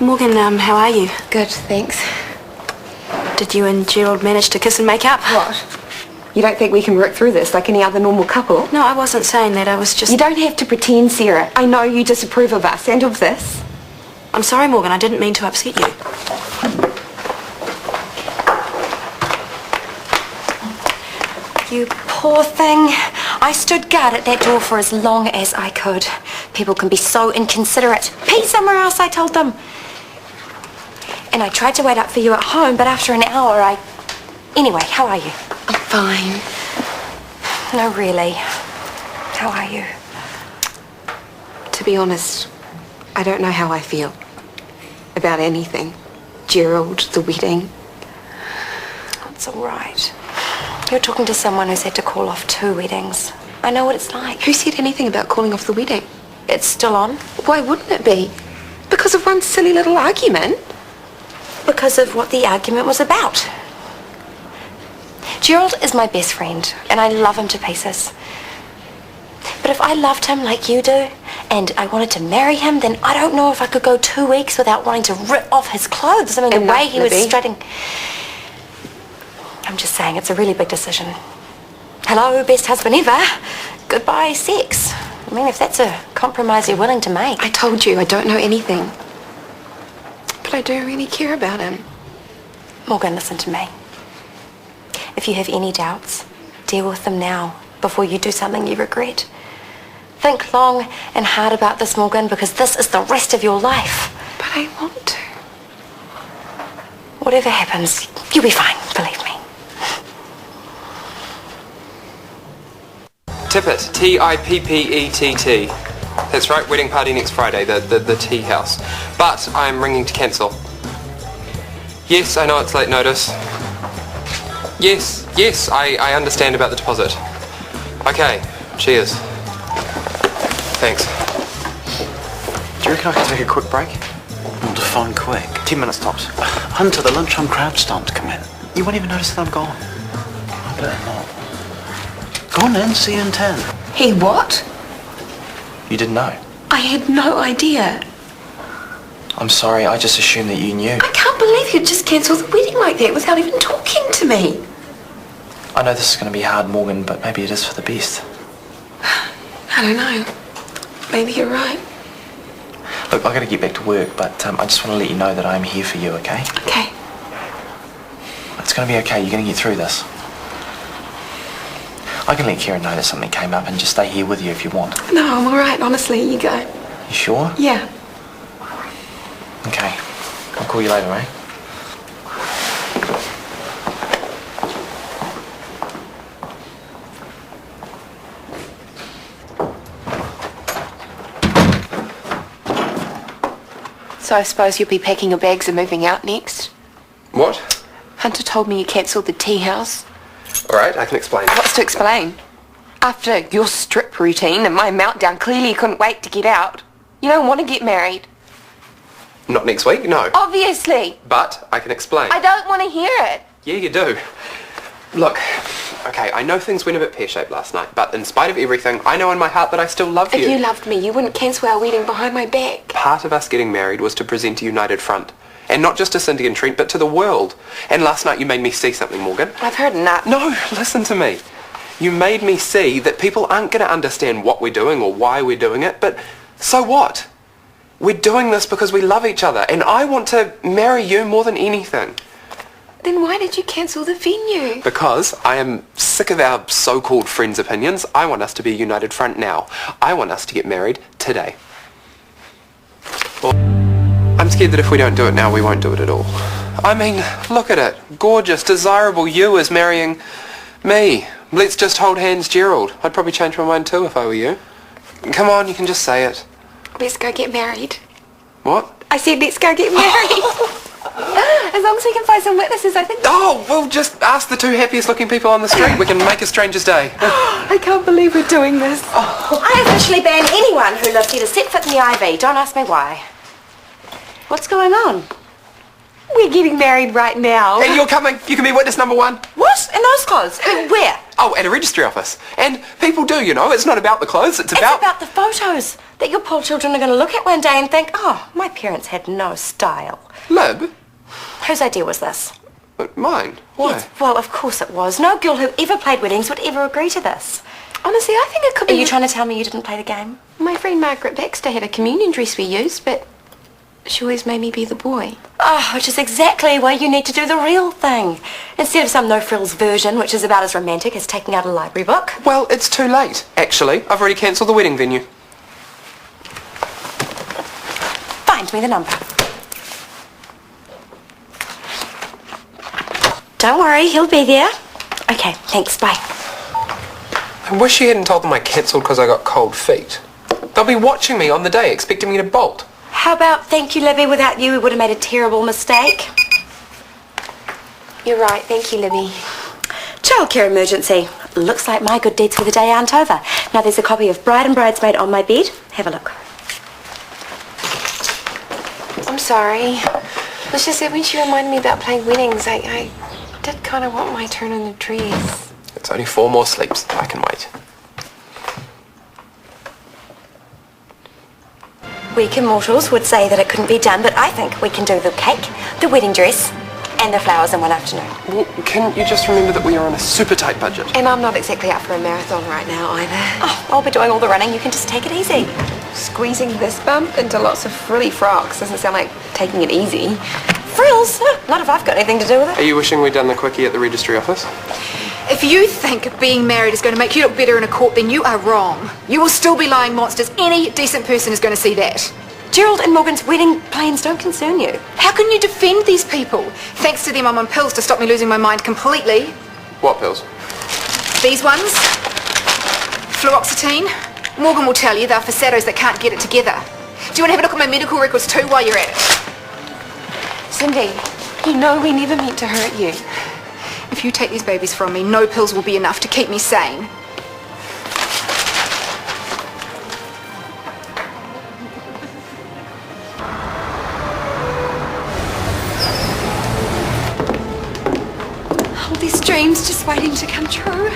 Morgan, how are you? Good, thanks. Did you and Gerald manage to kiss and make up? What? You don't think we can work through this like any other normal couple? No, I wasn't saying that. I was just... You don't have to pretend, Sarah. I know you disapprove of us and of this. I'm sorry, Morgan. I didn't mean to upset you. You poor thing. I stood guard at that door for as long as I could. People can be so inconsiderate. Pee somewhere else, I told them. And I tried to wait up for you at home, but after an hour, Anyway, how are you? I'm fine. No, really. How are you? To be honest, I don't know how I feel. About anything. Gerald, the wedding. It's all right. You're talking to someone who's had to call off 2 weddings. I know what it's like. Who said anything about calling off the wedding? It's still on. Why wouldn't it be? Because of one silly little argument? Because of what the argument was about. Gerald is my best friend, and I love him to pieces. But if I loved him like you do, and I wanted to marry him, then I don't know if I could go 2 weeks without wanting to rip off his clothes. I mean, the way he was strutting... I'm just saying, it's a really big decision. Hello, best husband ever. Goodbye, sex. I mean, if that's a compromise you're willing to make. I told you, I don't know anything. But I do really care about him. Morgan, listen to me. If you have any doubts, deal with them now, before you do something you regret. Think long and hard about this, Morgan, because this is the rest of your life. But I want to. Whatever happens, you'll be fine, believe me. Tippett, T-I-P-P-E-T-T. That's right, wedding party next Friday, the tea house. But I'm ringing to cancel. Yes, I know it's late notice. Yes, I understand about the deposit. Okay, cheers. Thanks. Do you reckon I can take a quick break? Well, define quick. 10 minutes tops. Hunter, the lunchtime crowd's starting to come in. You won't even notice that I'm gone. I better not. Go on then, see you in 10. He what? You didn't know? I had no idea. I'm sorry, I just assumed that you knew. I can't believe you'd just cancel the wedding like that without even talking to me. I know this is going to be hard, Morgan, but maybe it is for the best. I don't know. Maybe you're right. Look, I've got to get back to work, but I just want to let you know that I'm here for you, okay? Okay. It's going to be okay. You're going to get through this. I can let Kieran know that something came up and just stay here with you if you want. No, I'm all right. Honestly, you go. You sure? Yeah. Okay. I'll call you later, eh? So I suppose you'll be packing your bags and moving out next? What? Hunter told me you cancelled the tea house. All right, I can explain. What's to explain? After your strip routine and my meltdown, clearly you couldn't wait to get out. You don't want to get married. Not next week, no. Obviously. But I can explain. I don't want to hear it. Yeah, you do. Look, okay, I know things went a bit pear-shaped last night, but in spite of everything, I know in my heart that I still love you. If you loved me, you wouldn't cancel our wedding behind my back. Part of us getting married was to present a united front. And not just to Cindy and Trent, but to the world. And last night you made me see something, Morgan. I've heard enough. No, listen to me. You made me see that people aren't going to understand what we're doing or why we're doing it, but so what? We're doing this because we love each other, and I want to marry you more than anything. Then why did you cancel the venue? Because I am sick of our so-called friends' opinions. I want us to be a united front now. I want us to get married today. Well, I'm scared that if we don't do it now, we won't do it at all. I mean, look at it. Gorgeous, desirable you is marrying me. Let's just hold hands, Gerald. I'd probably change my mind too if I were you. Come on, you can just say it. Let's go get married. What? I said let's go get married. As long as we can find some witnesses, I think... Oh, we'll just ask the 2 happiest looking people on the street. We can make a stranger's day. I can't believe we're doing this. I officially ban anyone who lived here to set foot in the IV. Don't ask me why. What's going on? We're getting married right now. And you're coming. You can be witness number one. What? In those clothes? Where? Oh, at a registry office. And people do, you know. It's not about the clothes. It's It's about... about the photos that your poor children are going to look at one day and think, oh, my parents had no style. Lib? Whose idea was this? Mine. Why? Yes, well, of course it was. No girl who ever played weddings would ever agree to this. Honestly, I think it could Are be... you trying to tell me you didn't play the game? My friend Margaret Baxter had a communion dress we used, but she always made me be the boy. Oh, which is exactly why you need to do the real thing. Instead of some no-frills version, which is about as romantic as taking out a library book. Well, it's too late, actually. I've already cancelled the wedding venue. Find me the number. Don't worry, he'll be there. Okay, thanks, bye. I wish you hadn't told them I cancelled because I got cold feet. They'll be watching me on the day, expecting me to bolt. How about thank you, Libby? Without you, we would have made a terrible mistake. You're right, thank you, Libby. Childcare emergency. Looks like my good deeds for the day aren't over. Now there's a copy of Bride and Bridesmaid on my bed. Have a look. I'm sorry. It's just that when she reminded me about playing weddings, I did kind of want my turn in the dress. It's only 4 more sleeps. I can wait. Weak immortals would say that it couldn't be done, but I think we can do the cake, the wedding dress, and the flowers in one afternoon. Well, can you just remember that we are on a super tight budget? And I'm not exactly up for a marathon right now either. Oh, I'll be doing all the running. You can just take it easy. Squeezing this bump into lots of frilly frocks doesn't sound like taking it easy. Frills? Not if I've got anything to do with it. Are you wishing we'd done the quickie at the registry office? If you think being married is going to make you look better in a court, then you are wrong. You will still be lying monsters. Any decent person is going to see that. Gerald and Morgan's wedding plans don't concern you. How can you defend these people? Thanks to them, I'm on pills to stop me losing my mind completely. What pills? These ones. Fluoxetine. Morgan will tell you they're for saddos that can't get it together. Do you want to have a look at my medical records too while you're at it? Cindy, you know we never meant to hurt you. If you take these babies from me, no pills will be enough to keep me sane. All these dreams just waiting to come true.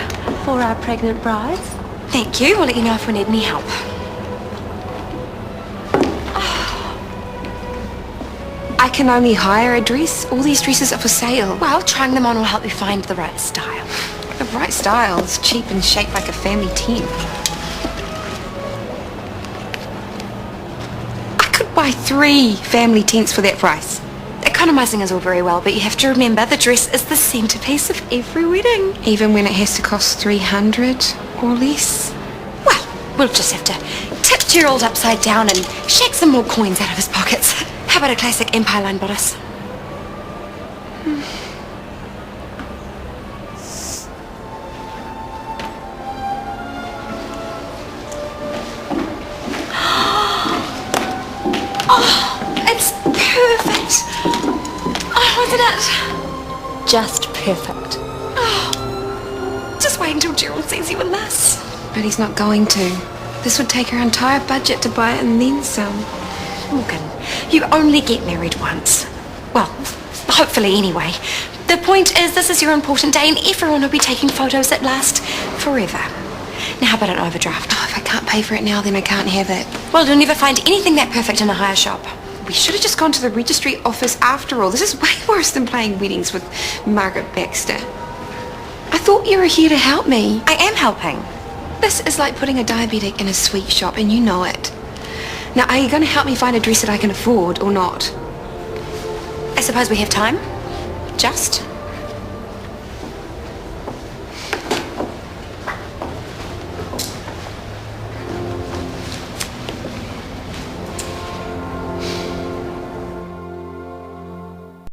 For our pregnant brides. Thank you. We'll let you know if we need any help. I can only hire a dress. All these dresses are for sale. Well, trying them on will help you find the right style. The right style is cheap and shaped like a family tent. I could buy 3 family tents for that price. Economising is all very well, but you have to remember the dress is the centrepiece of every wedding. Even when it has to cost $300 or less. Well, we'll just have to tip Gerald upside down and shake some more coins out of his pockets. How about a classic Empire line bodice? Oh, it's perfect. Oh, wasn't it? Just perfect. Oh, just wait until Gerald sees you in this. But he's not going to. This would take our entire budget to buy it and then some. Morgan, you only get married once. Well, hopefully anyway. The point is, this is your important day and everyone will be taking photos that last forever. Now, how about an overdraft? Oh, if I can't pay for it now, then I can't have it. Well, you'll never find anything that perfect in a hire shop. We should have just gone to the registry office after all. This is way worse than playing weddings with Margaret Baxter. I thought you were here to help me. I am helping. This is like putting a diabetic in a sweet shop and you know it. Now, are you going to help me find a dress that I can afford or not? I suppose we have time. Just.